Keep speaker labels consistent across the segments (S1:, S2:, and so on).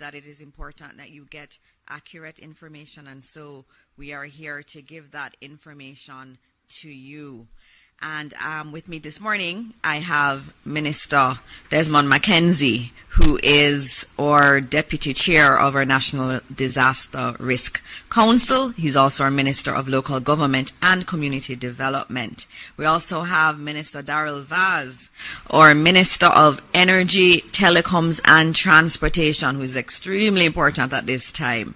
S1: that it is important that you get accurate information, and so we are here to give that information to you. And with me this morning, I have Minister Desmond McKenzie, who is our Deputy Chair of our National Disaster Risk Council. He's also our Minister of Local Government and Community Development. We also have Minister Darrell Vaz, our Minister of Energy, Telecoms and Transportation, who is extremely important at this time.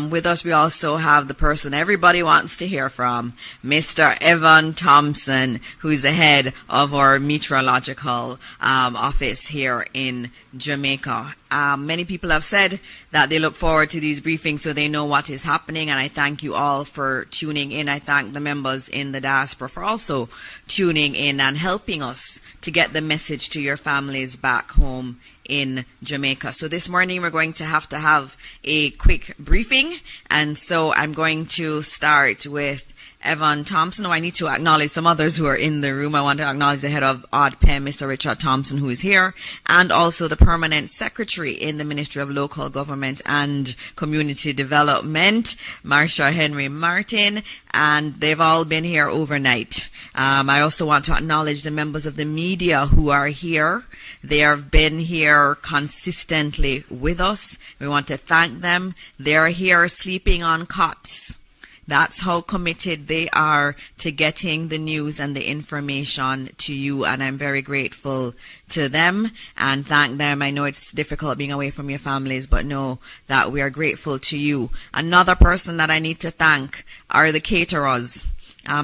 S1: With us, we also have the person everybody wants to hear from, Mr. Evan Thompson, who is the head of our meteorological office here in Jamaica. Many people have said that they look forward to these briefings so they know what is happening, and I thank you all for tuning in. I thank the members in the diaspora for also tuning in and helping us to get the message to your families back home in Jamaica. So this morning we're going to have a quick briefing, and so I'm going to start with Evan Thompson. I need to acknowledge some others who are in the room. I want to acknowledge the head of ODPEM, Mr. Richard Thompson, who is here, and also the permanent secretary in the Ministry of Local Government and Community Development, Marsha Henry Martin, and they've all been here overnight. I also want to acknowledge the members of the media who are here. They have been here consistently with us. We want to thank them. They are here sleeping on cots. That's how committed they are to getting the news and the information to you, and I'm very grateful to them and thank them. I know it's difficult being away from your families, but know that we are grateful to you. Another person that I need to thank are the caterers.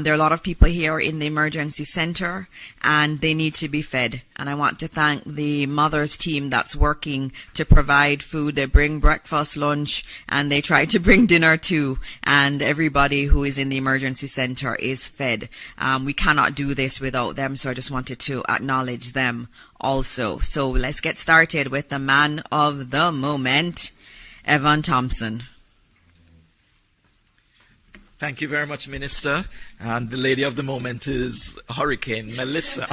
S1: There are a lot of people here in the emergency center, and they need to be fed. And I want to thank the mothers team that's working to provide food. They bring breakfast, lunch, and they try to bring dinner too. And everybody who is in the emergency center is fed. We cannot do this without them, so I just wanted to acknowledge them also. So let's get started with the man of the moment, Evan Thompson.
S2: Thank you very much, Minister. And the lady of the moment is Hurricane Melissa.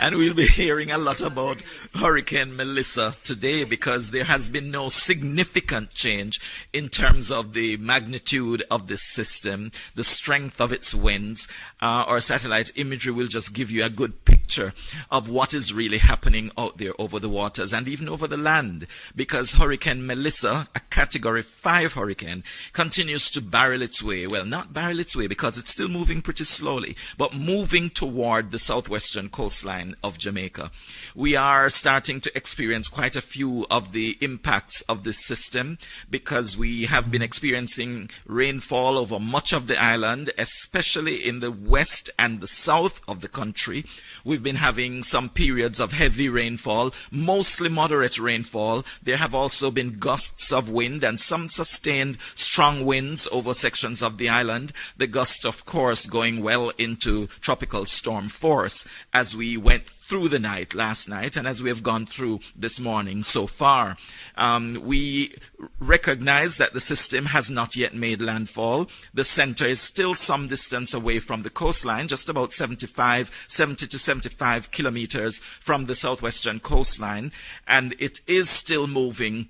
S2: And we'll be hearing a lot about Hurricane Melissa today because there has been no significant change in terms of the magnitude of this system, the strength of its winds. Our satellite imagery will just give you a good picture of what is really happening out there over the waters and even over the land, because Hurricane Melissa, a Category 5 hurricane, continues to barrel its way. Well, not barrel its way because it's still moving pretty slowly, but moving toward the southwestern coastline of Jamaica. We are starting to experience quite a few of the impacts of this system because we have been experiencing rainfall over much of the island, especially in the west and the south of the country. We've been having some periods of heavy rainfall, mostly moderate rainfall. There have also been gusts of wind and some sustained strong winds over sections of the island. The gusts, of course, going well into tropical storm force as we went through the night last night and as we have gone through this morning so far. We recognize that the system has not yet made landfall. The center is still some distance away from the coastline, just about 70 to 75 kilometers from the southwestern coastline, and it is still moving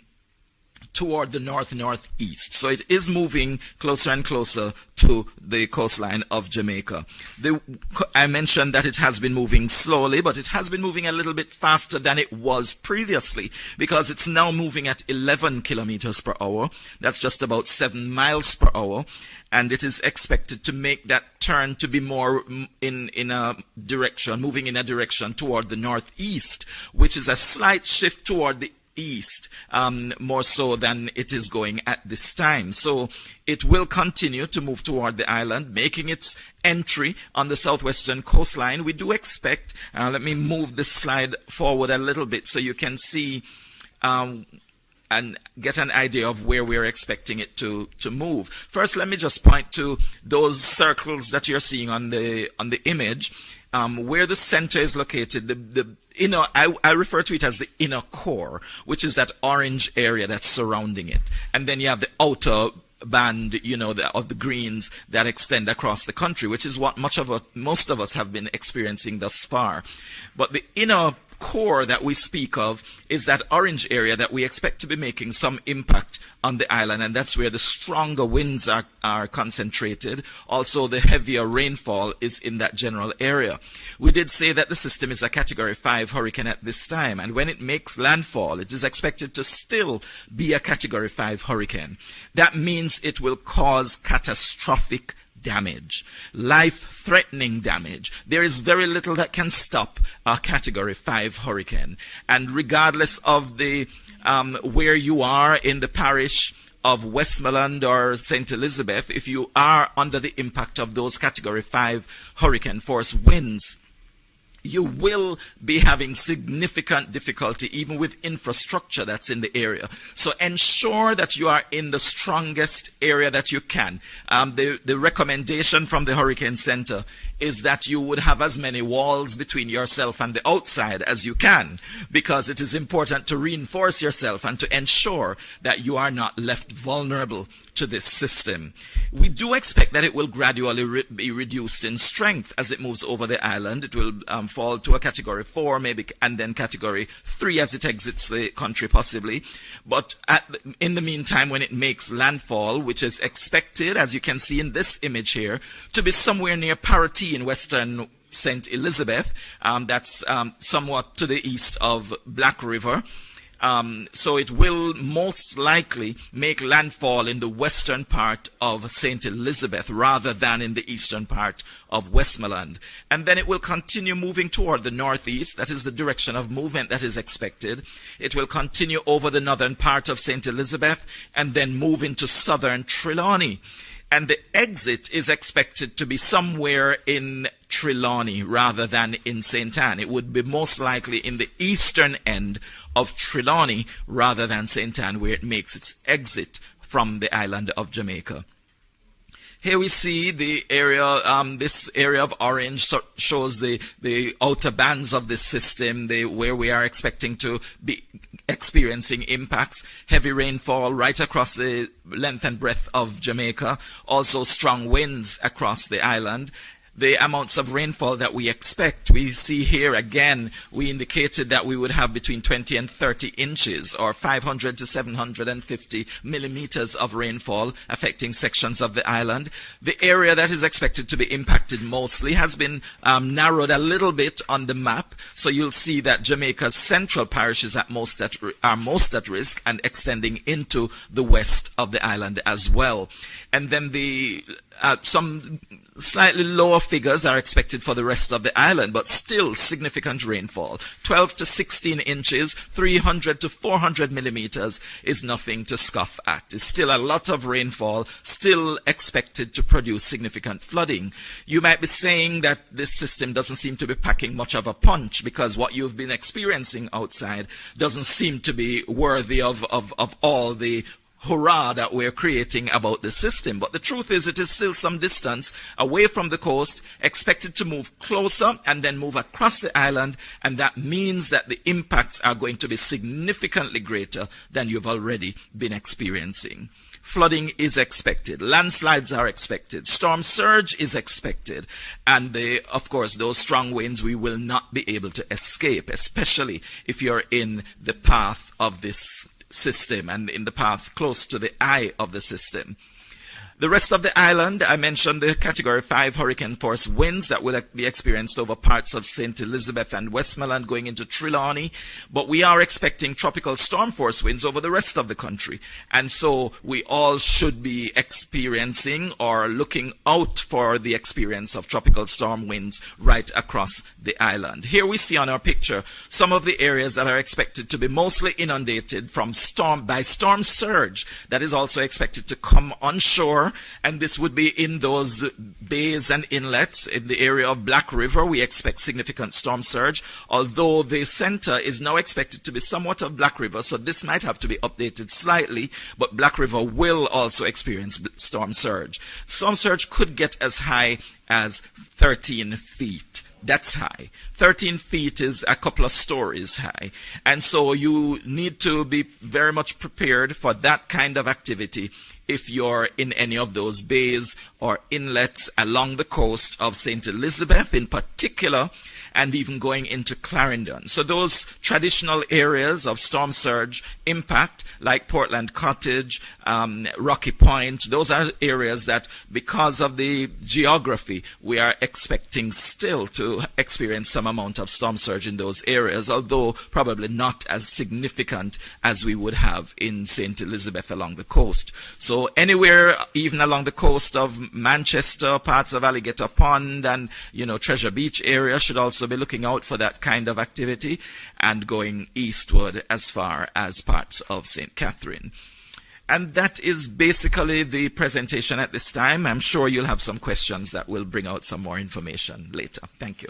S2: toward the north-northeast. So it is moving closer and closer to the coastline of Jamaica. I mentioned that it has been moving slowly, but it has been moving a little bit faster than it was previously because it's now moving at 11 kilometers per hour. That's just about 7 miles per hour. And it is expected to make that turn to be more in a direction, moving in a direction toward the northeast, which is a slight shift toward the east, more so than it is going at this time. So it will continue to move toward the island, making its entry on the southwestern coastline. We do expect, let me move this slide forward a little bit so you can see and get an idea of where we're expecting it to move. First, let me just point to those circles that you're seeing on the image. Where the center is located, the inner, I refer to it as the inner core, which is that orange area that's surrounding it. And then you have the outer band, of the greens that extend across the country, which is what most of us have been experiencing thus far. But the inner core that we speak of is that orange area that we expect to be making some impact on the island, and that's where the stronger winds are concentrated. Also, the heavier rainfall is in that general area. We did say that the system is a Category 5 hurricane at this time, and when it makes landfall, it is expected to still be a Category 5 hurricane. That means it will cause catastrophic damage, life-threatening damage. There is very little that can stop a Category 5 hurricane. And regardless of the where you are in the parish of Westmoreland or St. Elizabeth, if you are under the impact of those Category 5 hurricane force winds, you will be having significant difficulty even with infrastructure that's in the area. So ensure that you are in the strongest area that you can. The recommendation from the Hurricane Center is that you would have as many walls between yourself and the outside as you can, because it is important to reinforce yourself and to ensure that you are not left vulnerable to this system. We do expect that it will gradually be reduced in strength as it moves over the island. It will fall to a Category 4 maybe, and then Category 3 as it exits the country possibly. But in the meantime, when it makes landfall, which is expected, as you can see in this image here, to be somewhere near Parati in western St. Elizabeth, that's somewhat to the east of Black River. So it will most likely make landfall in the western part of St. Elizabeth rather than in the eastern part of Westmoreland. And then it will continue moving toward the northeast. That is the direction of movement that is expected. It will continue over the northern part of St. Elizabeth and then move into southern Trelawney. And the exit is expected to be somewhere in Trelawney rather than in St. Anne. It would be most likely in the eastern end of Trelawney rather than St. Anne, where it makes its exit from the island of Jamaica. Here we see the area, this area of orange shows the outer bands of the system, where we are expecting to be experiencing impacts. Heavy rainfall right across the length and breadth of Jamaica. Also strong winds across the island. The amounts of rainfall that we expect, we see here again, we indicated that we would have between 20 and 30 inches or 500 to 750 millimeters of rainfall affecting sections of the island. The area that is expected to be impacted mostly has been narrowed a little bit on the map. So you'll see that Jamaica's central parishes are most at risk and extending into the west of the island as well. And then some slightly lower figures are expected for the rest of the island, but still significant rainfall. 12 to 16 inches, 300 to 400 millimeters is nothing to scoff at. It's still a lot of rainfall, still expected to produce significant flooding. You might be saying that this system doesn't seem to be packing much of a punch because what you've been experiencing outside doesn't seem to be worthy of all the hurrah that we're creating about the system. But the truth is, it is still some distance away from the coast, expected to move closer and then move across the island, and that means that the impacts are going to be significantly greater than you've already been experiencing. Flooding is expected. Landslides are expected. Storm surge is expected. And of course, those strong winds we will not be able to escape, especially if you're in the path of this system and in the path close to the eye of the system. The rest of the island, I mentioned the Category 5 hurricane force winds that will be experienced over parts of St. Elizabeth and Westmoreland going into Trelawney, but we are expecting tropical storm force winds over the rest of the country. And so we all should be experiencing or looking out for the experience of tropical storm winds right across the island. Here we see on our picture some of the areas that are expected to be mostly inundated by storm surge that is also expected to come onshore. And this would be in those bays and inlets. In the area of Black River, we expect significant storm surge, although the center is now expected to be somewhat of Black River, so this might have to be updated slightly, but Black River will also experience storm surge. Storm surge could get as high as 13 feet. That's high. 13 feet is a couple of stories high. And so you need to be very much prepared for that kind of activity if you're in any of those bays or inlets along the coast of St. Elizabeth in particular, and even going into Clarendon. So those traditional areas of storm surge impact, like Portland Cottage, Rocky Point, those are areas that, because of the geography, we are expecting still to experience some amount of storm surge in those areas, although probably not as significant as we would have in St. Elizabeth along the coast. So anywhere, even along the coast of Manchester, parts of Alligator Pond and, Treasure Beach area should also be looking out for that kind of activity, and going eastward as far as parts of St. Catherine. And that is basically the presentation at this time. I'm sure you'll have some questions that will bring out some more information later. Thank you.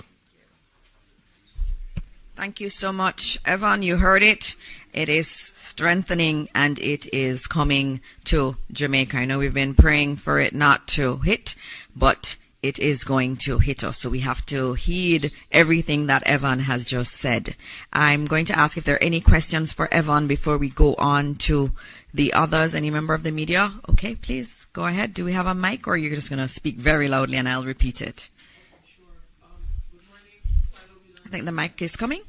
S1: Thank you so much, Evan. You heard it. It is strengthening and it is coming to Jamaica. I know we've been praying for it not to hit, but it is going to hit us. So we have to heed everything that Evan has just said. I'm going to ask if there are any questions for Evan before we go on to the others. Any member of the media? Okay, please go ahead. Do we have a mic, or you're just going to speak very loudly and I'll repeat it?
S3: Sure. Good morning.
S1: I think the mic is coming.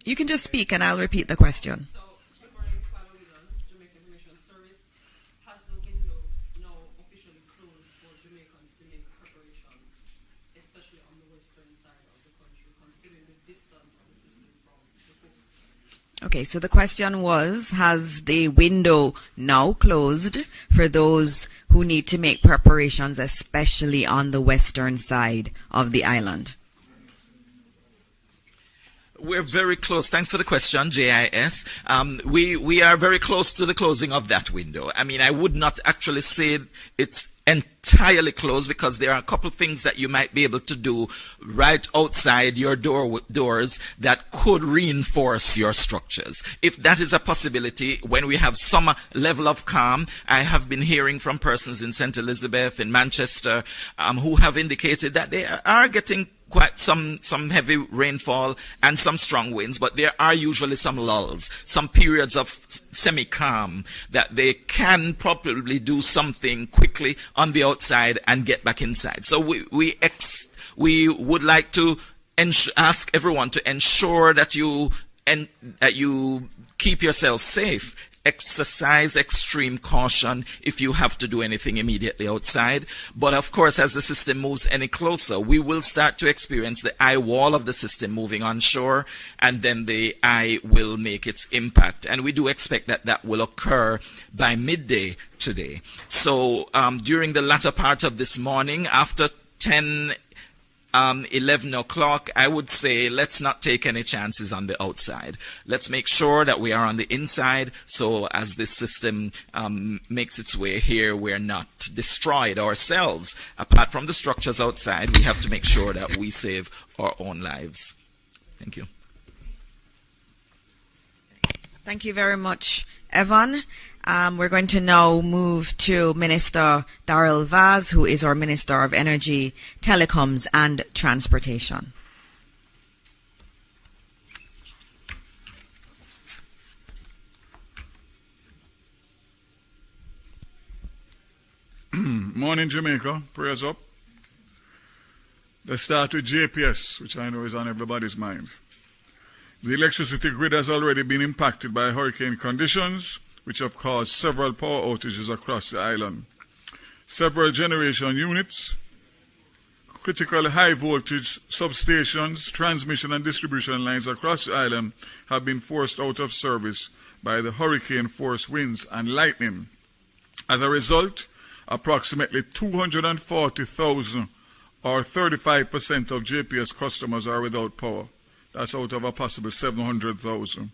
S1: You can just speak and I'll repeat the question.
S3: So, good morning, Father Whelan, Jamaican Mission Service. Has the window now officially closed for Jamaicans to make preparations, especially on the western side of the country, considering the distance of the system from the coast?
S1: Okay, so the question was, has the window now closed for those who need to make preparations, especially on the western side of the island?
S2: We're very close. Thanks for the question, JIS. We are very close to the closing of that window. I mean, I would not actually say it's entirely closed, because there are a couple of things that you might be able to do right outside your doors that could reinforce your structures. If that is a possibility, when we have some level of calm, I have been hearing from persons in St. Elizabeth, in Manchester, who have indicated that they are getting quite some heavy rainfall and some strong winds, but there are usually some lulls, some periods of semi-calm that they can probably do something quickly on the outside and get back inside. So we would like to ask everyone to ensure that you keep yourself safe. Exercise extreme caution if you have to do anything immediately outside. But of course, as the system moves any closer, we will start to experience the eye wall of the system moving onshore, and then the eye will make its impact. And we do expect that that will occur by midday today. So during the latter part of this morning, after 11 o'clock, I would say let's not take any chances on the outside. Let's make sure that we are on the inside, so as this system makes its way here, we're not destroyed ourselves. Apart from the structures outside, we have to make sure that we save our own lives. Thank you.
S1: Thank you very much, Evan. We're going to now move to Minister Darrell Vaz, who is our Minister of Energy, Telecoms and Transportation.
S4: Morning, Jamaica. Prayers up. Let's start with JPS, which I know is on everybody's mind. The electricity grid has already been impacted by hurricane conditions, which have caused several power outages across the island. Several generation units, critical high-voltage substations, transmission and distribution lines across the island have been forced out of service by the hurricane-force winds and lightning. As a result, approximately 240,000 or 35% of JPS customers are without power. That's out of a possible 700,000.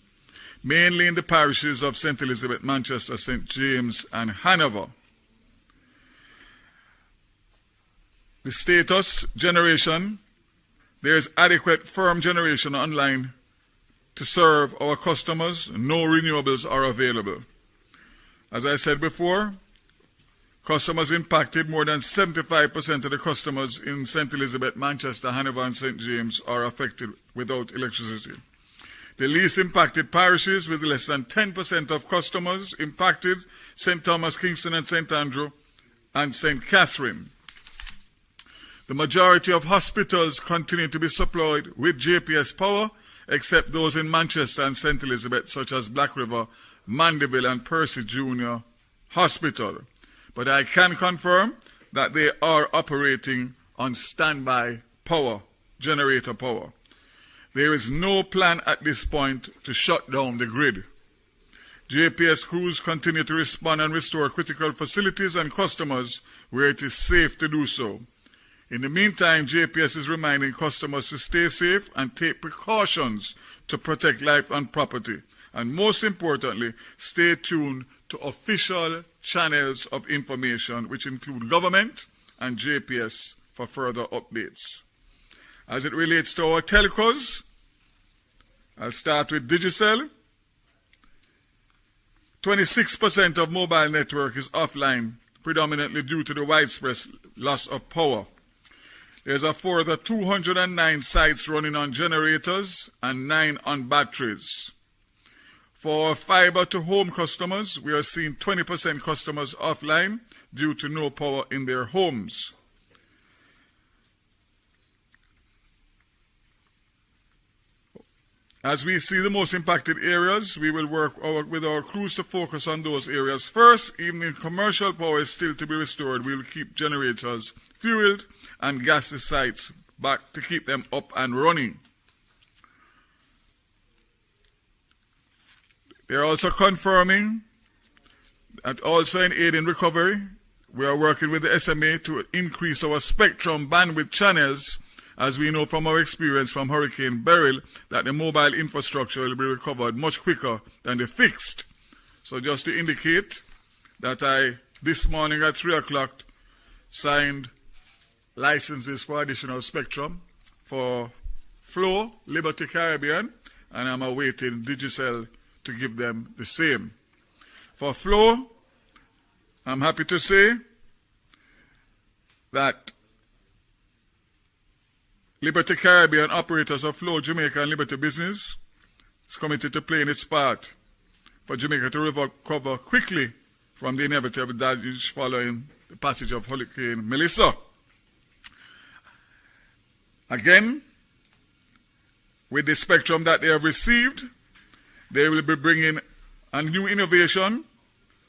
S4: Mainly in the parishes of St. Elizabeth, Manchester, St. James, and Hanover. The status, generation, there is adequate firm generation online to serve our customers. No renewables are available. As I said before, Customers impacted, more than 75% of the customers in St. Elizabeth, Manchester, Hanover, and St. James are affected without electricity. The least impacted parishes, with less than 10% of customers impacted, St. Thomas, Kingston, and St. Andrew, and St. Catherine. The majority of hospitals continue to be supplied with JPS power, except those in Manchester and St. Elizabeth, such as Black River, Mandeville, and Percy Junior Hospital. But I can confirm that they are operating on standby power, generator power. There is no plan at this point to shut down the grid. JPS crews continue to respond and restore critical facilities and customers where it is safe to do so. In the meantime, JPS is reminding customers to stay safe and take precautions to protect life and property. And most importantly, stay tuned to official channels of information, which include government and JPS, for further updates. As it relates to our telcos, I'll start with Digicel. 26% of mobile network is offline, predominantly due to the widespread loss of power. There's a further 209 sites running on generators and 9 on batteries. For our fiber-to-home customers, we are seeing 20% customers offline due to no power in their homes. As we see the most impacted areas, we will work with our crews to focus on those areas first. Even if commercial power is still to be restored, we will keep generators fueled and gas the sites back to keep them up and running. They are also confirming that also in aid in recovery, we are working with the SMA to increase our spectrum bandwidth channels, as we know from our experience from Hurricane Beryl that the mobile infrastructure will be recovered much quicker than the fixed. So just to indicate that I, this morning at 3 o'clock, signed licenses for additional spectrum for Flow, Liberty Caribbean, and I'm awaiting Digicel to give them the same. For Flow, I'm happy to say that Liberty Caribbean, operators of Flow, Jamaica, and Liberty Business, is committed to playing its part for Jamaica to recover quickly from the inevitable damage following the passage of Hurricane Melissa. Again, with the spectrum that they have received, they will be bringing a new innovation,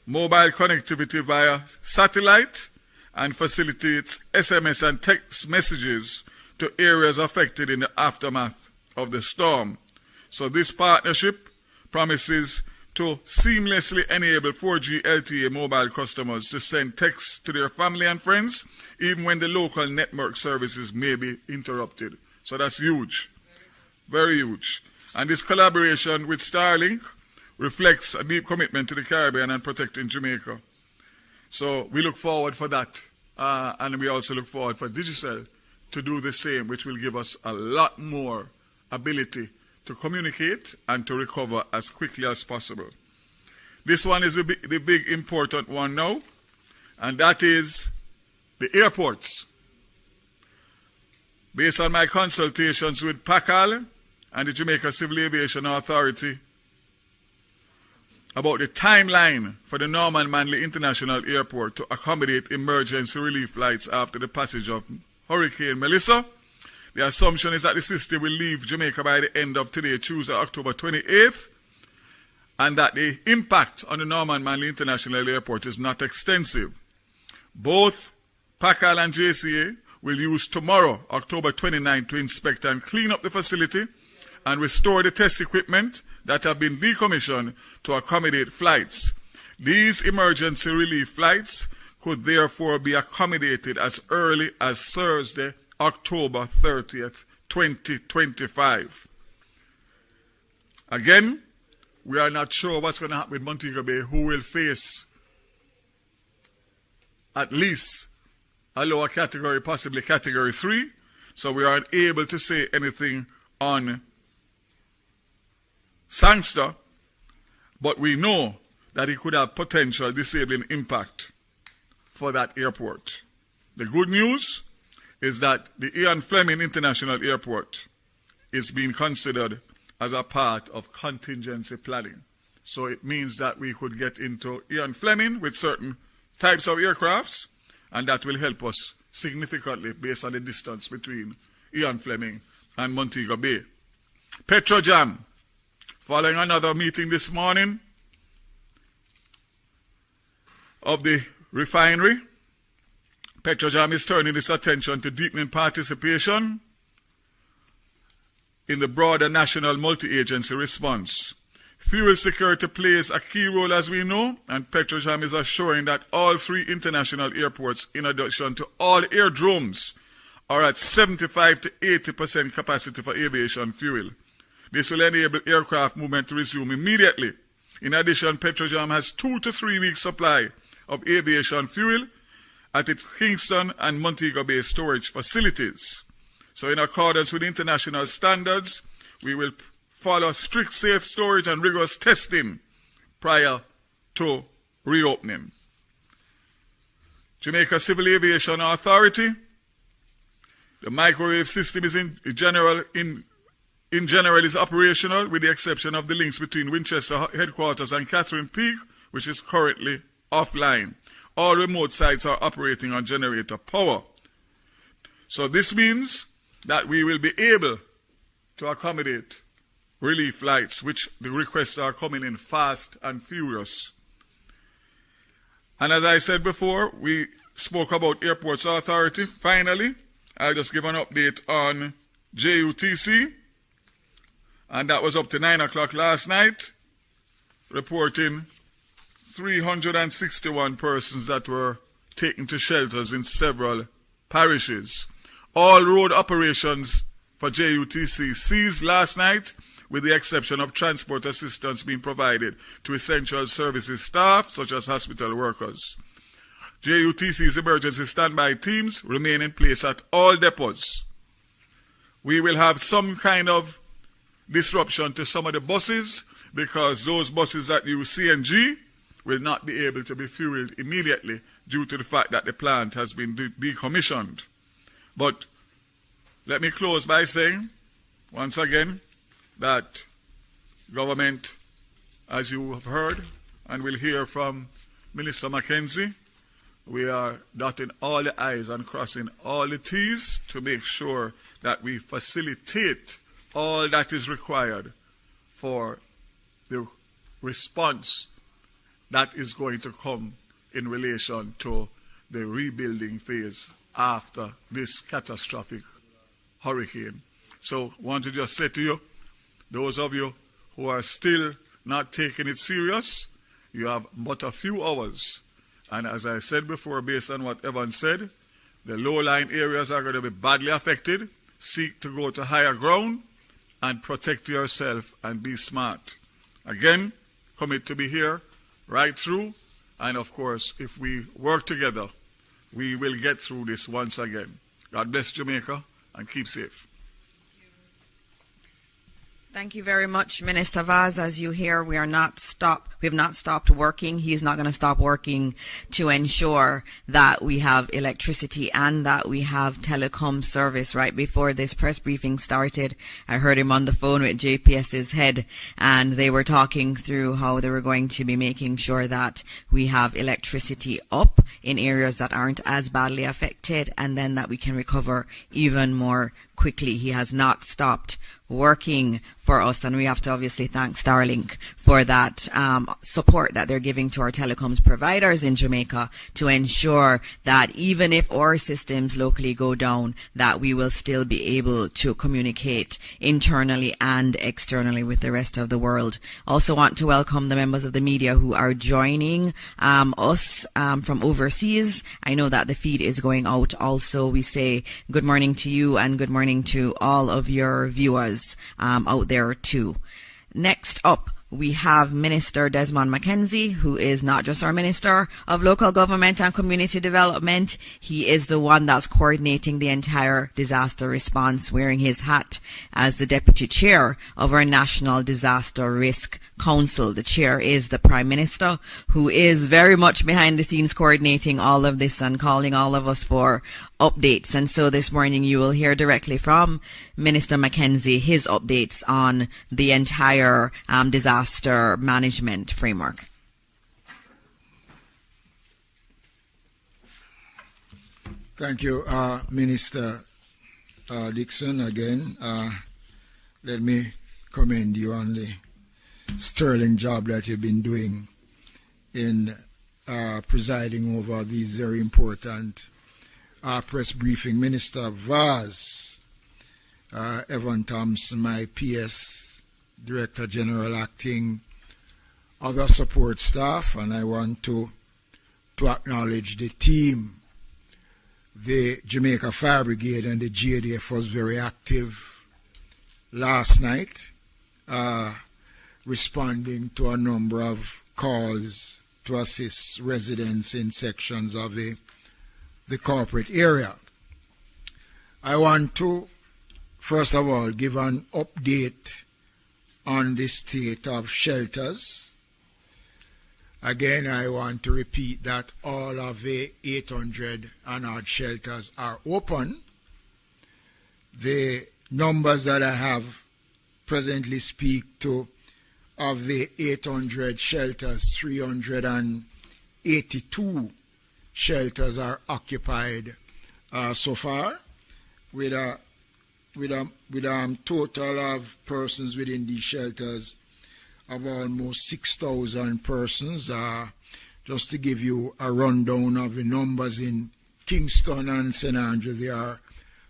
S4: mobile connectivity via satellite, and facilitates SMS and text messages to areas affected in the aftermath of the storm. So this partnership promises to seamlessly enable 4G LTE mobile customers to send texts to their family and friends, even when the local network services may be interrupted. So that's huge, very huge. And this collaboration with Starlink reflects a deep commitment to the Caribbean and protecting Jamaica. So we look forward for that. And we also look forward for Digicel to do the same, which will give us a lot more ability to communicate and to recover as quickly as possible. This one is the big important one now, and that is the airports. Based on my consultations with PACAL and the Jamaica Civil Aviation Authority about the timeline for the Norman Manley International Airport to accommodate emergency relief flights after the passage of Hurricane Melissa, the assumption is that the system will leave Jamaica by the end of today, Tuesday, October 28th, and that the impact on the Norman Manley International Airport is not extensive. Both PACAL and JCA will use tomorrow, October 29th, to inspect and clean up the facility and restore the test equipment that have been decommissioned to accommodate flights. These emergency relief flights could therefore be accommodated as early as Thursday, October 30th, 2025. Again, we are not sure what's going to happen with Montego Bay, who will face at least a lower category, possibly category 3. So we aren't able to say anything on Sangster, but we know that it could have potential disabling impact for that airport. The good news is that the Ian Fleming International Airport is being considered as a part of contingency planning. So it means that we could get into Ian Fleming with certain types of aircrafts, and that will help us significantly based on the distance between Ian Fleming and Montego Bay. Petrojam, following another meeting this morning of the refinery, Petrojam is turning its attention to deepening participation in the broader national multi-agency response. Fuel security plays a key role, as we know, and Petrojam is assuring that all 3 international airports, in addition to all airdromes, are at 75 to 80% capacity for aviation fuel. This will enable aircraft movement to resume immediately. In addition, Petrojam has 2 to 3 weeks supply of aviation fuel at its Kingston and Montego Bay storage facilities. So in accordance with international standards, we will follow strict safe storage and rigorous testing prior to reopening. Jamaica Civil Aviation Authority, the microwave system is in general is operational, with the exception of the links between Winchester headquarters and Catherine Peak, which is currently offline. All remote sites are operating on generator power. So this means that we will be able to accommodate relief flights, which the requests are coming in fast and furious. And as I said before, we spoke about Airports Authority. Finally, I'll just give an update on JUTC. And that was up to 9 o'clock last night, reporting 361 persons that were taken to shelters in several parishes. All road operations for JUTC ceased last night, with the exception of transport assistance being provided to essential services staff, such as hospital workers. JUTC's emergency standby teams remain in place at all depots. We will have some kind of disruption to some of the buses, because those buses that use CNG will not be able to be fueled immediately due to the fact that the plant has been decommissioned. But let me close by saying, once again, that government, as you have heard and will hear from Minister Mackenzie, we are dotting all the I's and crossing all the T's to make sure that we facilitate all that is required for the response that is going to come in relation to the rebuilding phase after this catastrophic hurricane. So I want to just say to you, those of you who are still not taking it serious, you have but a few hours. And as I said before, based on what Evan said, the low-lying areas are going to be badly affected. Seek to go to higher ground and protect yourself and be smart. Again, commit to be here right through. And of course, if we work together, we will get through this once again. God bless Jamaica and keep safe.
S1: Thank you very much, Minister Vaz. As you hear, we have not stopped working. He's not going to stop working to ensure that we have electricity and that we have telecom service. Right before this press briefing started, I heard him on the phone with JPS's head, and they were talking through how they were going to be making sure that we have electricity up in areas that aren't as badly affected, and then that we can recover even more quickly. He has not stopped working for us, and we have to obviously thank Starlink for that support that they're giving to our telecoms providers in Jamaica to ensure that even if our systems locally go down, that we will still be able to communicate internally and externally with the rest of the world. Also want to welcome the members of the media who are joining us from overseas. I know that the feed is going out also. We say good morning to you and good morning to all of your viewers out there too. Next up, we have Minister Desmond Mackenzie, who is not just our Minister of Local Government and Community Development. He is the one that's coordinating the entire disaster response, wearing his hat as the Deputy Chair of our National Disaster Risk Council. The chair is the Prime Minister, who is very much behind the scenes coordinating all of this and calling all of us for updates. And so this morning you will hear directly from Minister Mackenzie his updates on the entire disaster management framework.
S5: Thank you, Minister Dixon. Again, let me commend you on the sterling job that you've been doing in presiding over these very important press briefing. Minister Vaz, Evan Thompson, my PS, Director General Acting, other support staff, and I want to acknowledge the team. The Jamaica Fire Brigade and the JDF was very active last night, responding to a number of calls to assist residents in sections of the corporate area. I want to, first of all, give an update on the state of shelters. Again, I want to repeat that all of the 800 and odd shelters are open. The numbers that I have presently speak to, of the 800 shelters, 382 shelters are occupied so far, with a total of persons within these shelters of almost 6,000 persons. Just to give you a rundown of the numbers in Kingston and St. Andrew, there are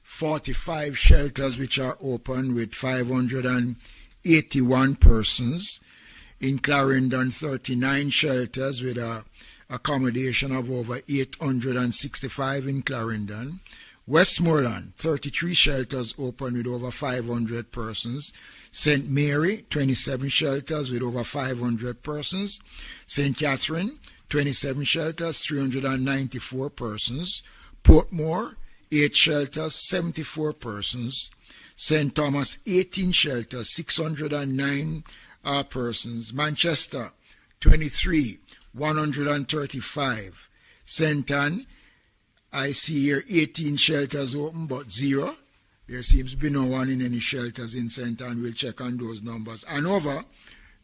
S5: 45 shelters which are open with 581 persons. In Clarendon, 39 shelters with a accommodation of over 865 in Clarendon. Westmoreland, 33 shelters open with over 500 persons. St. Mary, 27 shelters with over 500 persons. St. Catherine, 27 shelters, 394 persons. Portmore, 8 shelters, 74 persons. St. Thomas, 18 shelters, 609 persons. Manchester, 23, 135. St. Anne, I see here 18 shelters open, but 0. There seems to be no one in any shelters in St. Anne. We'll check on those numbers. And over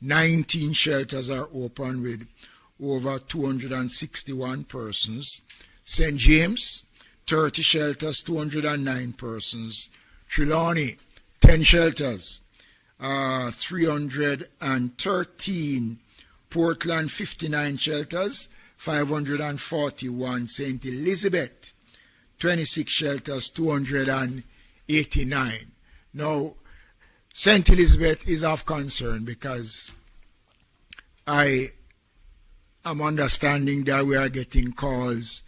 S5: 19 shelters are open with over 261 persons. St. James, 30 shelters, 209 persons. Trelawney, 10 shelters, 313. Portland, 59 shelters, 541. St. Elizabeth, 26 shelters, 289. Now, St. Elizabeth is of concern because I am understanding that we are getting calls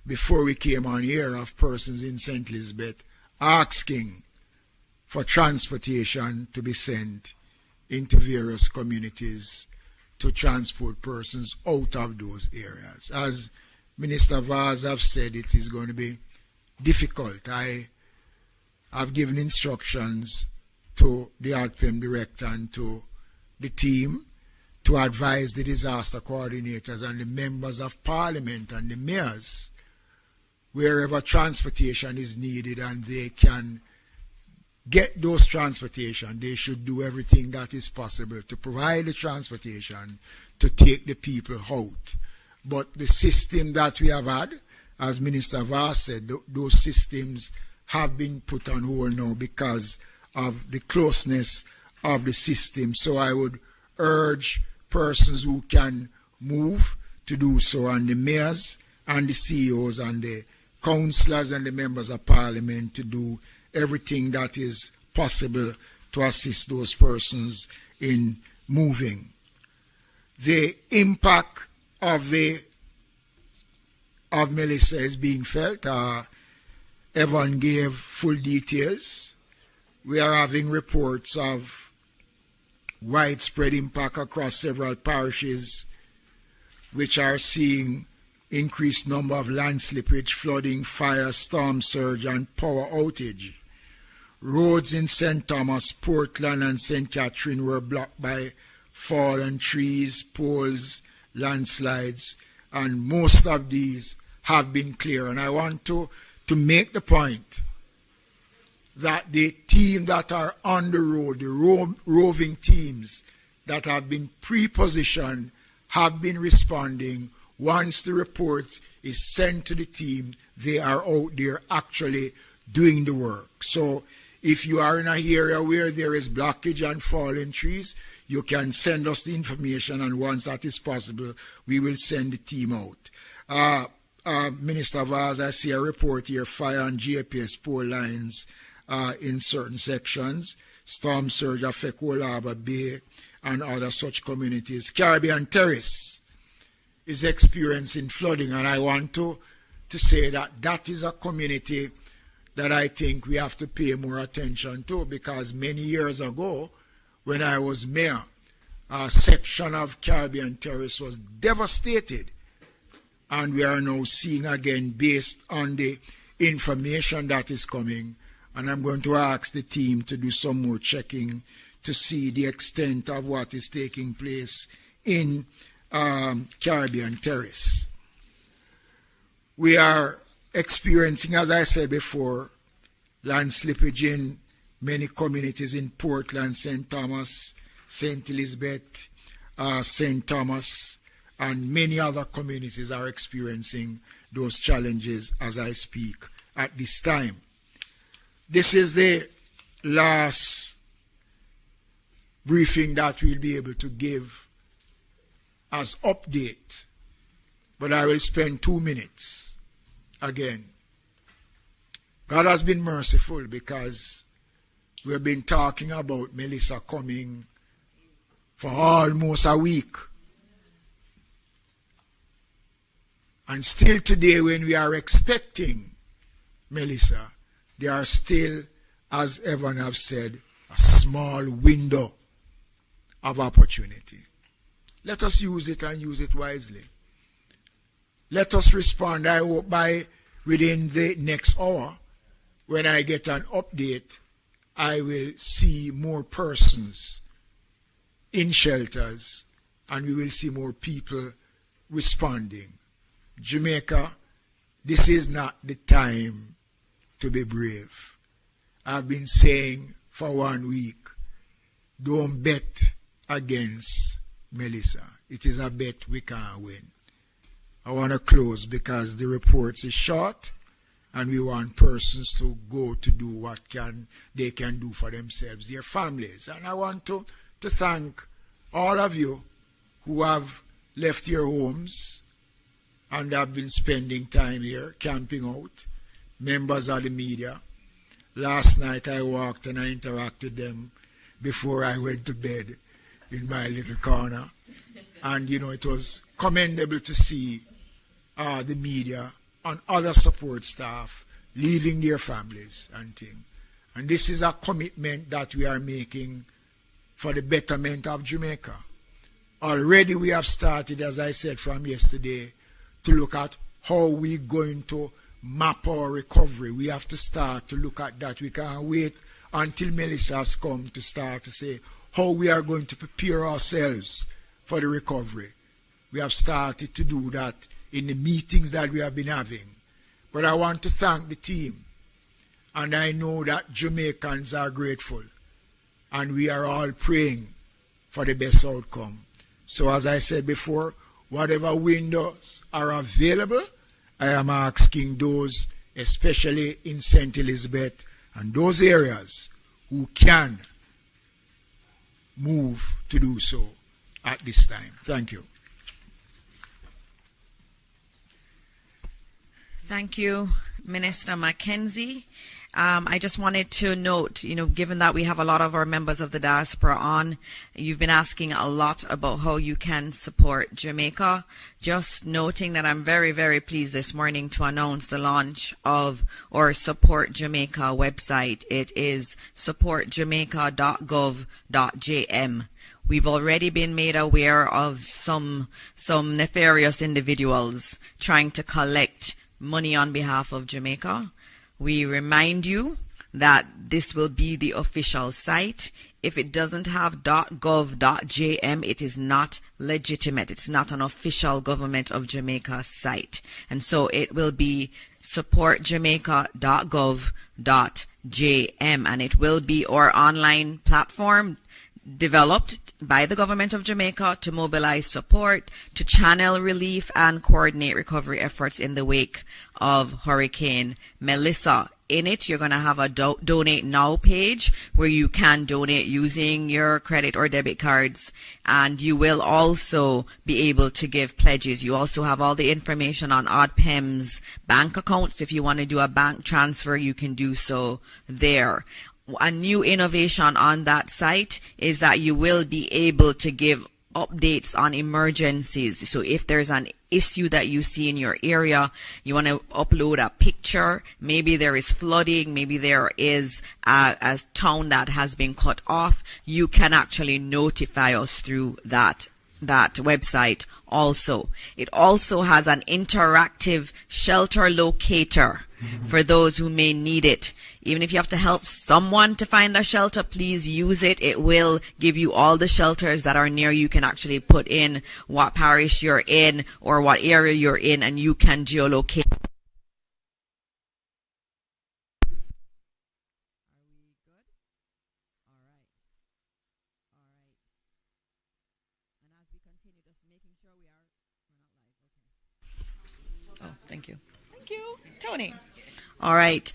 S5: before we came on here of persons in St. Elizabeth asking for transportation to be sent into various communities to transport persons out of those areas. As Minister Vaz have said, it is going to be difficult. I have given instructions to the ADPEM director and to the team to advise the disaster coordinators and the members of parliament and the mayors wherever transportation is needed and they can get those transportation, they should do everything that is possible to provide the transportation to take the people out. But the system that we have had, as Minister Vaz said, those systems have been put on hold now because of the closeness of the system. So I would urge persons who can move to do so, and the mayors and the CEOs and the councillors and the members of parliament to do everything that is possible to assist those persons in moving. The impact of Melissa is being felt. Evan gave full details. We are having reports of widespread impact across several parishes which are seeing increased number of land slippage, flooding, fire, storm surge, and power outage. Roads in St. Thomas, Portland, and St. Catherine were blocked by fallen trees, poles, landslides, and most of these have been clear. And I want to make the point that the team that are on the road, the roving teams that have been pre-positioned, have been responding. Once the report is sent to the team, they are out there actually doing the work. So if you are in an area where there is blockage and fallen trees, you can send us the information, and once that is possible, we will send the team out. Minister Vaz, I see a report here, fire and GPS pole lines in certain sections. Storm surge affect Olaba Bay and other such communities. Caribbean Terrace is experiencing flooding, and I want to say that is a community that I think we have to pay more attention to, because many years ago, when I was mayor, a section of Caribbean Terrace was devastated, and we are now seeing again, based on the information that is coming, and I'm going to ask the team to do some more checking to see the extent of what is taking place in Caribbean Terrace. We are experiencing, as I said before, land slippage in many communities in Portland, St. Thomas, St. Elizabeth, St. Thomas, and many other communities are experiencing those challenges as I speak at this time. This is the last briefing that we'll be able to give as update, but I will spend 2 minutes again. God has been merciful, because we've been talking about Melissa coming for almost a week. And still today, when we are expecting Melissa, there are still, as Evan have said, a small window of opportunity. Let us use it, and use it wisely. Let us respond. I hope by within the next hour, when I get an update, I will see more persons in shelters, and we will see more people responding. Jamaica, this is not the time to be brave. I've been saying for 1 week, don't bet against Melissa. It is a bet we can't win. I want to close because the reports is short, and we want persons to go to do what they can do for themselves, their families. And I want to thank all of you who have left your homes and have been spending time here, camping out, members of the media. Last night I walked and I interacted with them before I went to bed in my little corner. And, it was commendable to see the media and other support staff leaving their families and things. And this is a commitment that we are making for the betterment of Jamaica. Already we have started, as I said from yesterday, to look at how we're going to map our recovery. We have to start to look at that. We can't wait until Melissa has come to start to say how we are going to prepare ourselves for the recovery. We have started to do that in the meetings that we have been having. But I want to thank the team. And I know that Jamaicans are grateful. And we are all praying for the best outcome. So as I said before, whatever windows are available, I am asking those, especially in St. Elizabeth and those areas, who can move to do so at this time. Thank you.
S1: Thank you, Minister Mackenzie. I just wanted to note, given that we have a lot of our members of the diaspora on, you've been asking a lot about how you can support Jamaica. Just noting that I'm very, very pleased this morning to announce the launch of our Support Jamaica website. It is supportjamaica.gov.jm. We've already been made aware of some nefarious individuals trying to collect money on behalf of Jamaica. We remind you that this will be the official site. if it doesn't have .gov.jm, it is not legitimate. It's not an official Government of Jamaica site. And so it will be supportjamaica.gov.jm, and it will be our online platform developed by the Government of Jamaica to mobilize support, to channel relief and coordinate recovery efforts in the wake of Hurricane Melissa. In it, you're going to have a donate now page where you can donate using your credit or debit cards, and you will also be able to give pledges. You also have all the information on ODPEM's bank accounts. If you want to do a bank transfer, you can do so there. A new innovation on that site is that you will be able to give updates on emergencies. So if there's an issue that you see in your area, you want to upload a picture, maybe there is flooding, maybe there is a town that has been cut off, you can actually notify us through that website also. It also has an interactive shelter locator for those who may need it. Even if you have to help someone to find a shelter, please use it. It will give you all the shelters that are near you. You can actually put in what parish you're in or what area you're in, and you can geolocate. Oh, thank you. Thank you, Tony. All right.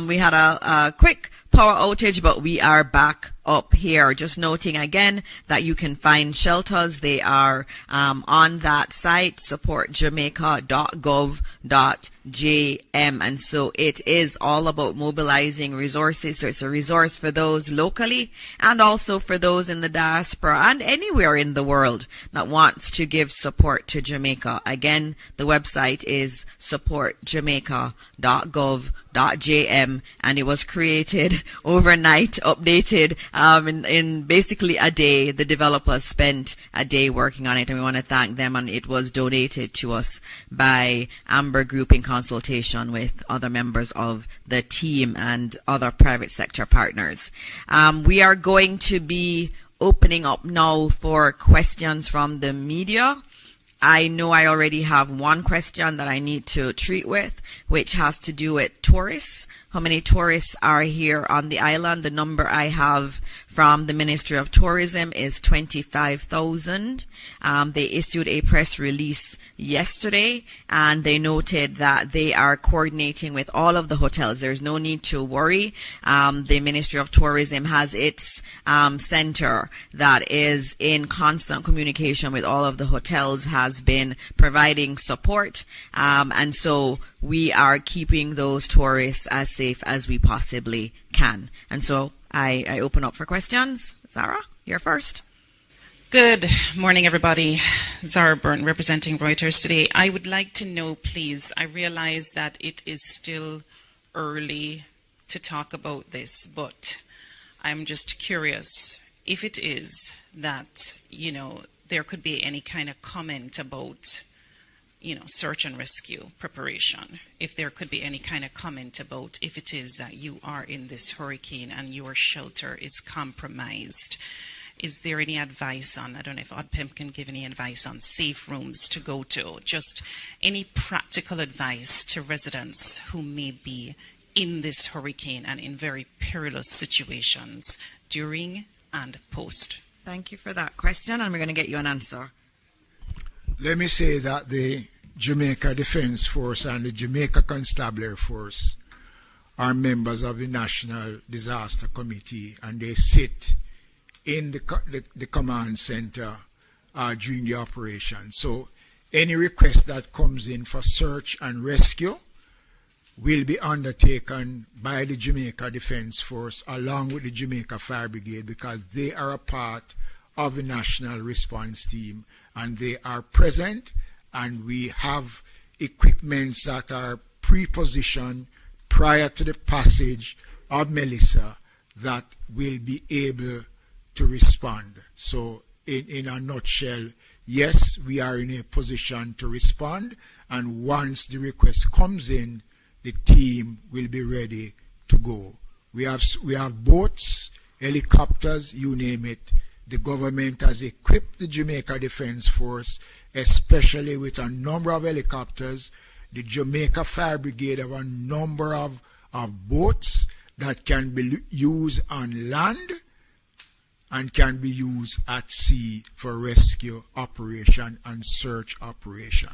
S1: We had a quick power outage, but we are back up here. Just noting again that you can find shelters. They are on that site, supportjamaica.gov.jm. And so it is all about mobilizing resources. So it's a resource for those locally and also for those in the diaspora and anywhere in the world that wants to give support to Jamaica. Again, the website is supportjamaica.gov.jm, and it was created overnight, updated in basically a day. The developers spent a day working on it, and we want to thank them. And it was donated to us by Amber Group in consultation with other members of the team and other private sector partners. We are going to be opening up now for questions from the media. I know I already have one question that I need to treat with, which has to do with tourists. How many tourists are here on the island? The number I have from the Ministry of Tourism is 25,000. They issued a press release yesterday, and they noted that they are coordinating with all of the hotels. There's no need to worry. The Ministry of Tourism has its center that is in constant communication with all of the hotels, has been providing support, and so we are keeping those tourists as safe as we possibly can. And so I open up for questions. Zara, you're first.
S6: Good morning, everybody. Zara Burton, representing Reuters today. I would like to know, please, I realize that it is still early to talk about this, but I'm just curious if it is that, there could be any kind of comment about, search and rescue preparation. If there could be any kind of comment about if it is that you are in this hurricane and your shelter is compromised. Is there any advice on, I don't know if ODPEM can give any advice on safe rooms to go to, just any practical advice to residents who may be in this hurricane and in very perilous situations during and post?
S1: Thank you for that question, and we're going to get you an answer.
S5: Let me say that the Jamaica Defense Force and the Jamaica Constabulary Force are members of the National Disaster Committee, and they sit in the command center during the operation. So any request that comes in for search and rescue will be undertaken by the Jamaica Defense Force along with the Jamaica Fire Brigade, because they are a part of the National Response Team, and they are present, and we have equipments that are pre-positioned prior to the passage of Melissa that will be able to respond. So in a nutshell, yes, we are in a position to respond, and once the request comes in, the team will be ready to go. We have boats helicopters, you name it. The government has equipped the Jamaica Defence Force, especially with a number of helicopters. The Jamaica Fire Brigade have a number of boats that can be used on land and can be used at sea for rescue operation and search operation.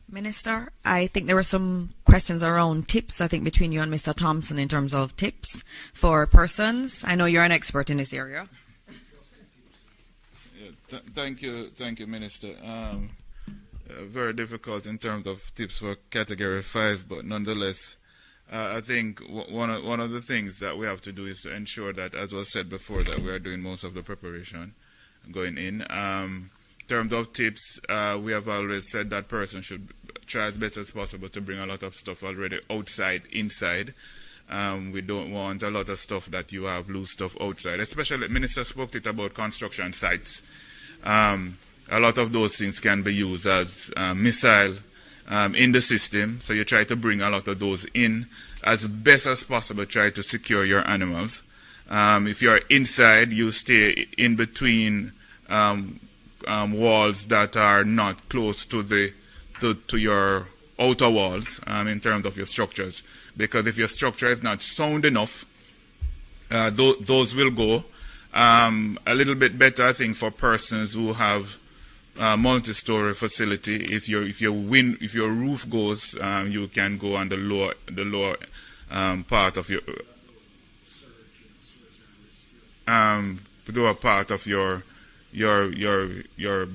S1: Minister, I think there were some questions around tips, I think, between you and Mr. Thompson in terms of tips for persons. I know you're an expert in this area.
S7: Yeah, thank you, Minister. Very difficult in terms of tips for Category 5, but nonetheless, I think one of the things that we have to do is to ensure that, as was said before, that we are doing most of the preparation going in. In terms of tips, we have always said that person should try as best as possible to bring a lot of stuff already outside, inside. We don't want a lot of stuff that you have loose stuff outside. Especially, Minister spoke it about construction sites. A lot of those things can be used as missile in the system. So you try to bring a lot of those in as best as possible. Try to secure your animals. If you're inside, you stay in between walls that are not close to your outer walls in terms of your structures, because if your structure is not sound enough, those will go. A little bit better, I think, for persons who have multi-story facility. If your roof goes, you can go on the lower part of your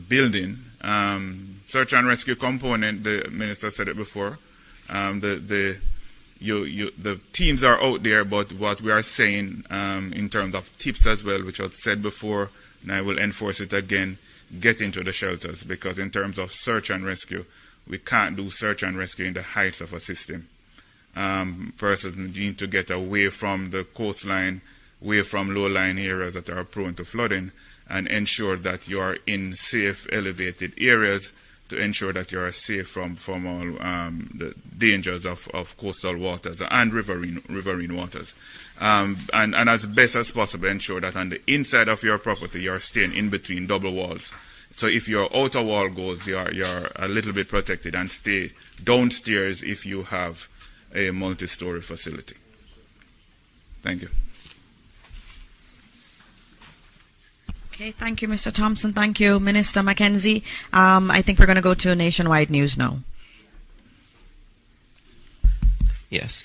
S7: building. Search and rescue component, the Minister said it before. The teams are out there, but what we are saying in terms of tips as well, which was said before, and I will enforce it again, get into the shelters, because in terms of search and rescue, we can't do search and rescue in the heights of a system. Persons need to get away from the coastline, away from low-lying areas that are prone to flooding, and ensure that you are in safe, elevated areas to ensure that you are safe from all the dangers of coastal waters and riverine waters. And as best as possible, ensure that on the inside of your property, you are staying in between double walls. So if your outer wall goes, you're a little bit protected, and stay downstairs if you have a multi-story facility. Thank you.
S1: Okay, thank you, Mr. Thompson. Thank you, Minister Mackenzie. I think we're going to go to Nationwide News now.
S8: Yes.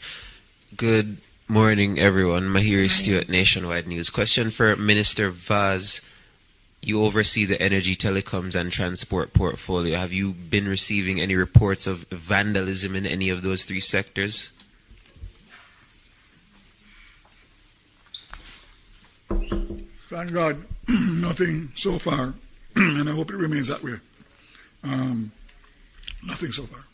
S8: Good morning, everyone. Mahiri Stewart, Nationwide News. Question for Minister Vaz. You oversee the energy, telecoms, and transport portfolio. Have you been receiving any reports of vandalism in any of those three sectors?
S4: Thank God, nothing so far, and I hope it remains that way. Nothing so far.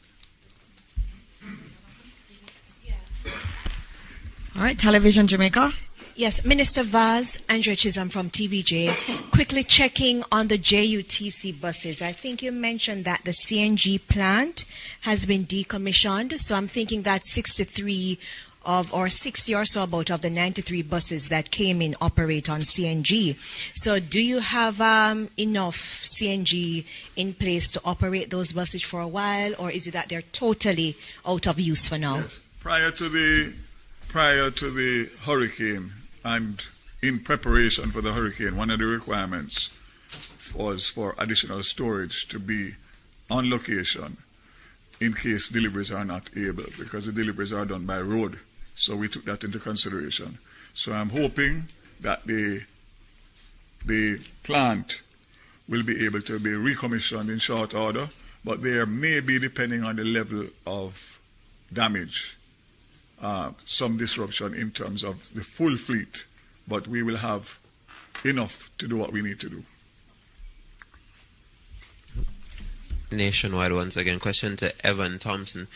S1: All right, Television Jamaica.
S9: Yes, Minister Vaz, Andrea Chisholm from TVJ. Quickly checking on the JUTC buses. I think you mentioned that the CNG plant has been decommissioned, so I'm thinking that 60 or so about of the 93 buses that came in operate on CNG. So do you have enough CNG in place to operate those buses for a while, or is it that they're totally out of use for now?
S4: Yes. Prior to the hurricane and in preparation for the hurricane, one of the requirements was for additional storage to be on location in case deliveries are not able, because the deliveries are done by road. So we took that into consideration. So I'm hoping that the plant will be able to be recommissioned in short order, but there may be, depending on the level of damage, some disruption in terms of the full fleet, but we will have enough to do what we need to do.
S8: Nationwide once again. Question to Evan Thompson.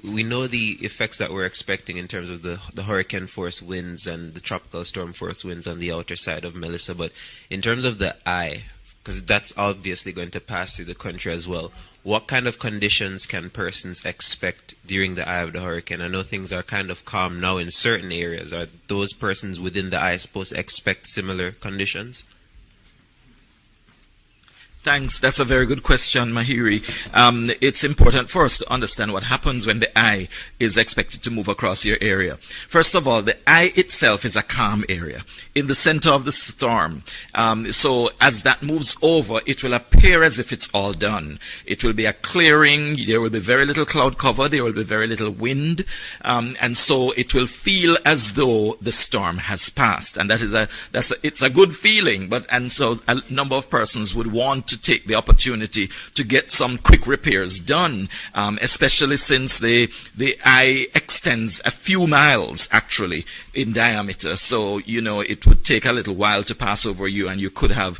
S8: We know the effects that we're expecting in terms of the hurricane force winds and the tropical storm force winds on the outer side of Melissa, but in terms of the eye, because that's obviously going to pass through the country as well. What kind of conditions can persons expect during the eye of the hurricane? I know things are kind of calm now in certain areas. Are those persons within the eye supposed to expect similar conditions?
S2: Thanks. That's a very good question, Mahiri. It's important for us to understand what happens when the eye is expected to move across your area. First of all, the eye itself is a calm area in the center of the storm. So as that moves over, it will appear as if it's all done. It will be a clearing. There will be very little cloud cover. There will be very little wind. And so it will feel as though the storm has passed. And it's a good feeling. And so a number of persons would want to take the opportunity to get some quick repairs done, especially since the eye extends a few miles actually in diameter. So, it would take a little while to pass over you, and you could have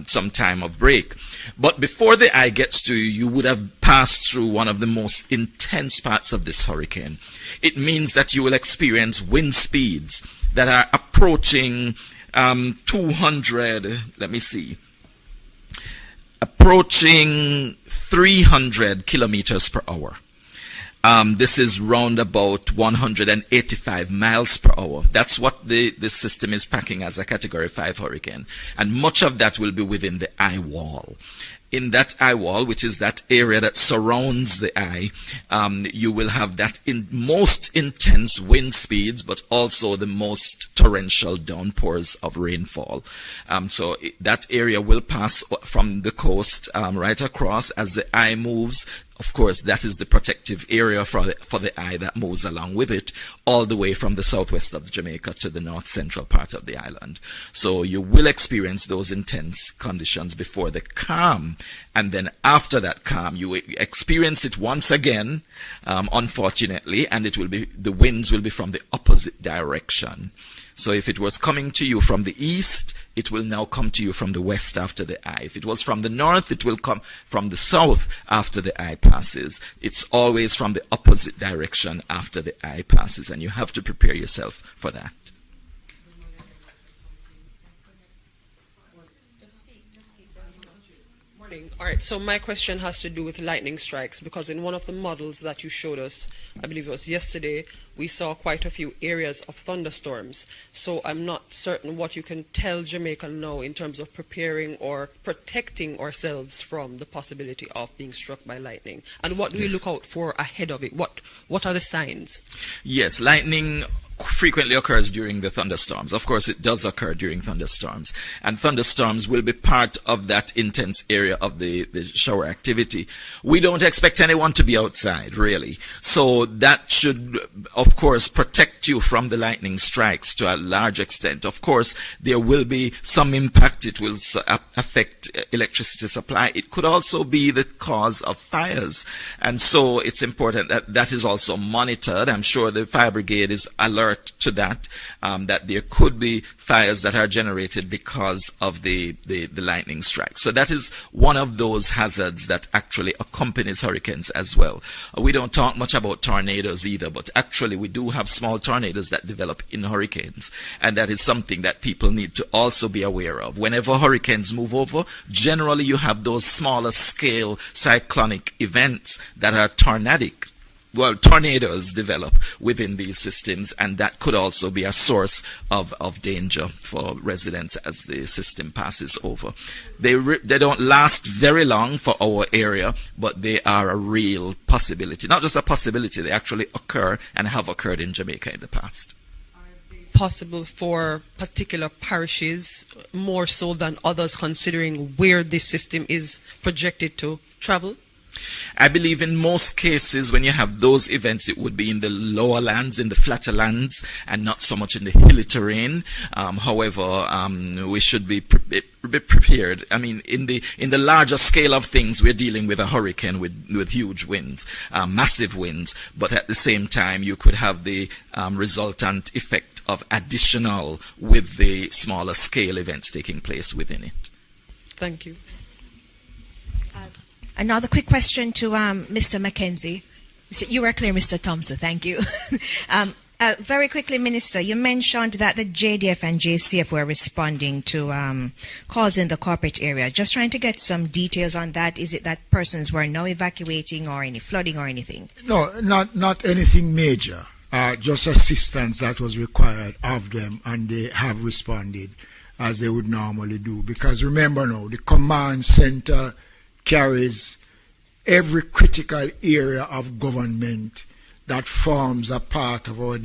S2: some time of break. But before the eye gets to you, you would have passed through one of the most intense parts of this hurricane. It means that you will experience wind speeds that are approaching 300 kilometers per hour. This is round about 185 miles per hour. That's what the system is packing as a Category 5 hurricane. And much of that will be within the eye wall. In that eye wall, which is that area that surrounds the eye, you will have that most intense wind speeds, but also the most torrential downpours of rainfall. So that area will pass from the coast right across as the eye moves. Of course, that is the protective area for the eye that moves along with it, all the way from the southwest of Jamaica to the north central part of the island. So you will experience those intense conditions before the calm, and then after that calm, you will experience it once again, unfortunately, and the winds will be from the opposite direction. So if it was coming to you from the east, it will now come to you from the west after the eye. If it was from the north, it will come from the south after the eye passes. It's always from the opposite direction after the eye passes, and you have to prepare yourself for that.
S3: All right, so my question has to do with lightning strikes, because in one of the models that you showed us, I believe it was yesterday, we saw quite a few areas of thunderstorms. So I'm not certain what you can tell Jamaica now in terms of preparing or protecting ourselves from the possibility of being struck by lightning. And what do we look out for ahead of it? What are the signs?
S2: Yes, lightning frequently occurs during the thunderstorms. Of course, it does occur during thunderstorms. And thunderstorms will be part of that intense area of the shower activity. We don't expect anyone to be outside, really. So that should, of course, protect you from the lightning strikes to a large extent. Of course, there will be some impact. It will affect electricity supply. It could also be the cause of fires. And so it's important that that is also monitored. I'm sure the fire brigade is alert to that, that there could be fires that are generated because of the lightning strike. So that is one of those hazards that actually accompanies hurricanes as well. We don't talk much about tornadoes either, but actually we do have small tornadoes that develop in hurricanes, and that is something that people need to also be aware of. Whenever hurricanes move over, generally you have those smaller scale cyclonic events that are tornadic. Well, tornadoes develop within these systems, and that could also be a source of danger for residents as the system passes over. They don't last very long for our area, but they are a real possibility. Not just a possibility, they actually occur and have occurred in Jamaica in the past.
S3: Possible for particular parishes more so than others, considering where this system is projected to travel?
S2: I believe in most cases when you have those events, it would be in the lower lands, in the flatter lands, and not so much in the hilly terrain. However, we should be prepared. I mean, in the larger scale of things, we're dealing with a hurricane with huge winds, massive winds, but at the same time, you could have the resultant effect of additional with the smaller scale events taking place within it.
S3: Thank you.
S9: Another quick question to Mr. Mackenzie. You were clear, Mr. Thompson. Thank you. Very quickly, Minister, you mentioned that the JDF and JCF were responding to calls in the corporate area. Just trying to get some details on that. Is it that persons were now evacuating or any flooding or anything?
S5: No, not anything major. Just assistance that was required of them, and they have responded as they would normally do. Because remember now, the command center carries every critical area of government that forms a part of our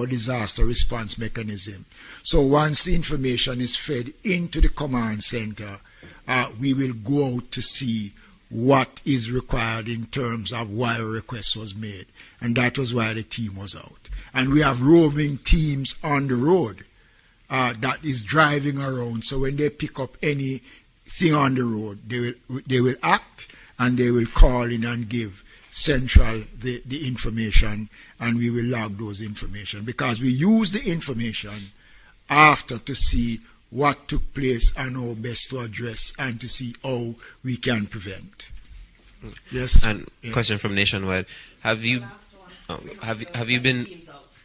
S5: disaster response mechanism. So once the information is fed into the command center, we will go out to see what is required in terms of why a request was made. And that was why the team was out. And we have roving teams on the road that is driving around. So when they pick up anything on the road, they will act, and they will call in and give Central the information, and we will log those information, because we use the information after to see what took place and how best to address and to see how we can prevent. Yes.
S8: And question from Nationwide: Have you been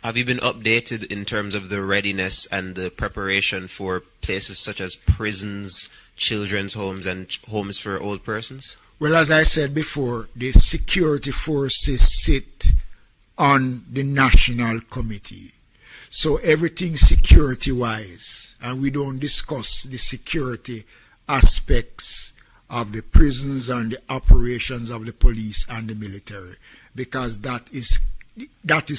S8: updated in terms of the readiness and the preparation for places such as prisons, children's homes, and homes for old persons?
S5: Well, as I said before, the security forces sit on the National Committee. So everything security-wise, and we don't discuss the security aspects of the prisons and the operations of the police and the military, because that is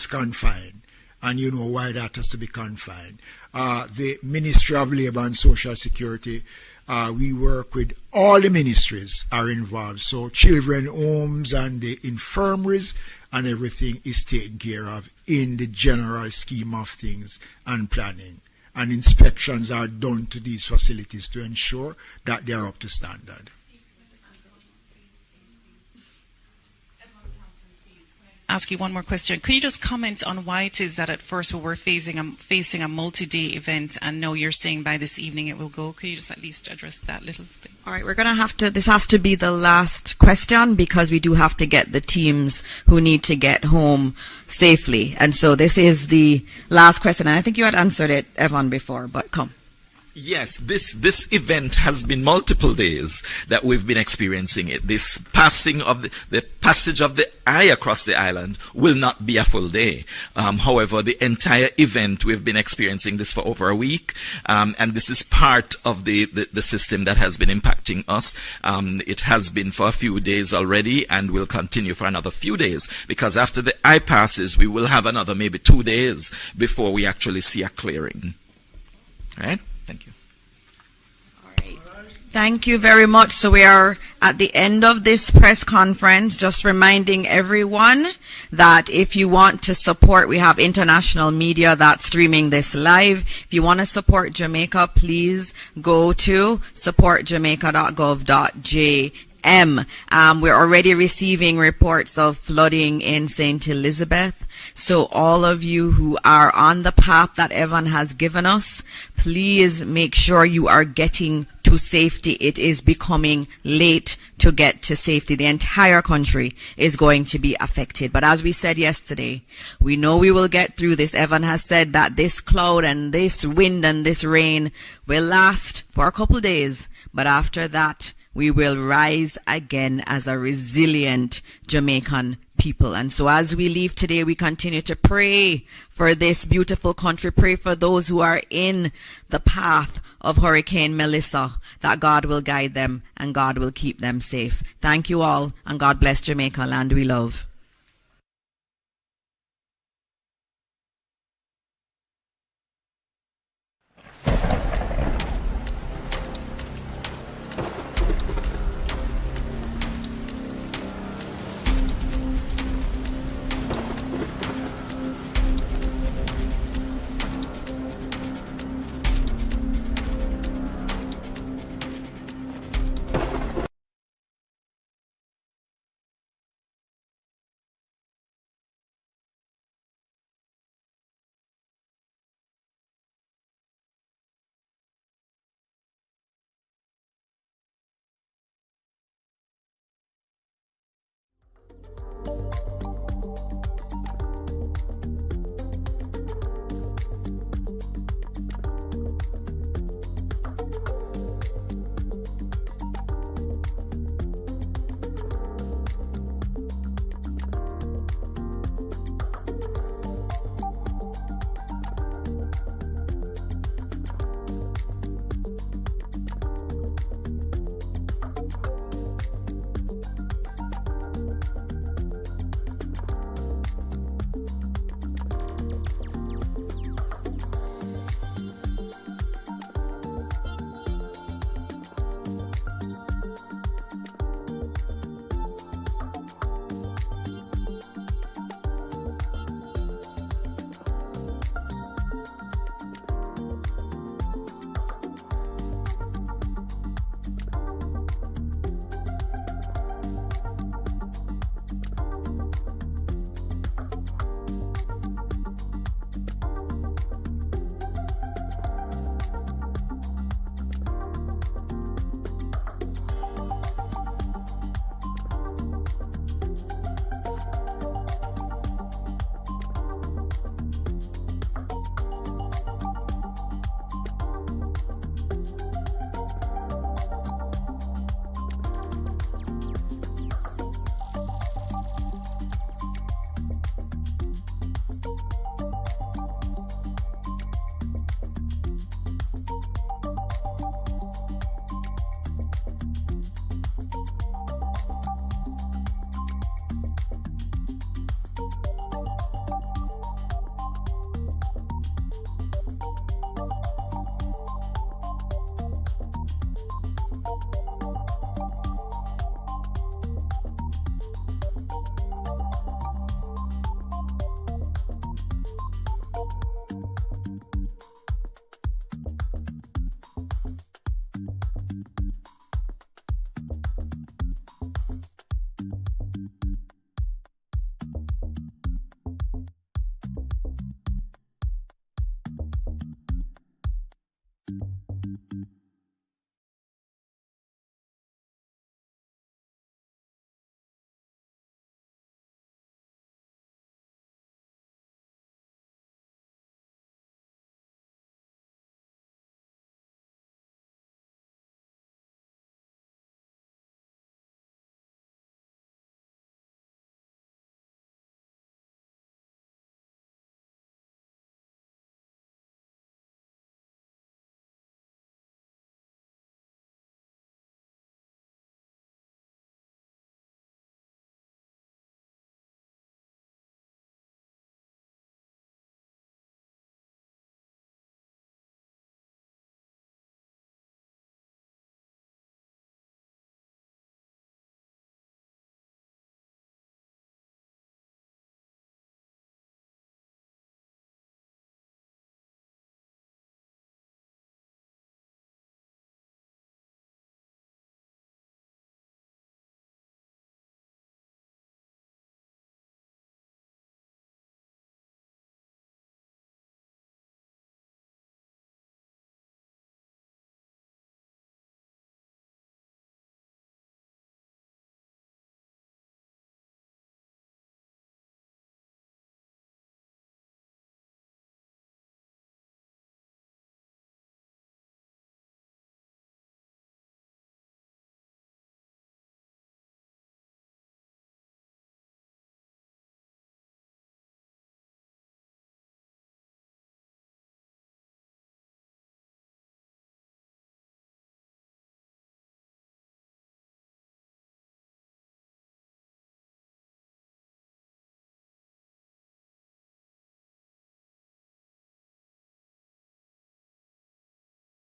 S5: confined, and you know why that has to be confined. The Ministry of Labour and Social Security, we work with all the ministries are involved. So children homes and the infirmaries and everything is taken care of in the general scheme of things and planning. And inspections are done to these facilities to ensure that they are up to standard.
S6: Ask you one more question. Could you just comment on why it is that at first we were facing a multi-day event, and now you're saying by this evening it will go? Could you just at least address that little thing?
S1: All right, we're going to have to, this has to be the last question, because we do have to get the teams who need to get home safely. And so this is the last question, and I think you had answered it, Evan, before, but come.
S2: Yes, this event has been multiple days that we've been experiencing it. This passing of the passage of the eye across the island will not be a full day. However, the entire event, we've been experiencing this for over a week, and this is part of the system that has been impacting us. It has been for a few days already, and will continue for another few days, because after the eye passes, we will have another maybe 2 days before we actually see a clearing. All right? Thank you.
S1: All right. Thank you very much. So we are at the end of this press conference, just reminding everyone that if you want to support, we have international media that's streaming this live. If you want to support Jamaica, please go to supportjamaica.gov.jm. We're already receiving reports of flooding in St. Elizabeth. So all of you who are on the path that Evan has given us, please make sure you are getting to safety. It is becoming late to get to safety. The entire country is going to be affected. But as we said yesterday, we know we will get through this. Evan has said that this cloud and this wind and this rain will last for a couple days. But after that, we will rise again as a resilient Jamaican people. And so as we leave today, we continue to pray for this beautiful country, pray for those who are in the path of Hurricane Melissa, that God will guide them and God will keep them safe. Thank you all, and God bless Jamaica, land we love.